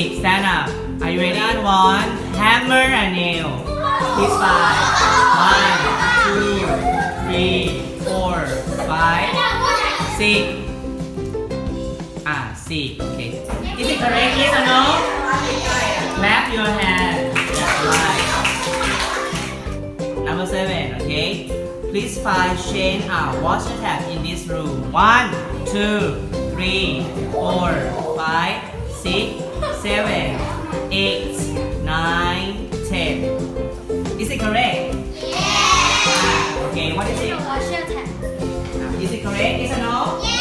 6. Stand up. Are you ready? One. Hammer a nail. Please 5. 1, 2, 3, 4, 5, 6. 6. Okay. Is it correct? Yes or no? Clap your hand. That's right. Number 7. Okay. Please find chain water tap in this room. 1, 2, 3, 4, 5, 6, 7, 8, 9, 10. Is it correct? Yes. Okay, what is it? Water tap. Is it correct? Yes or no? Yes.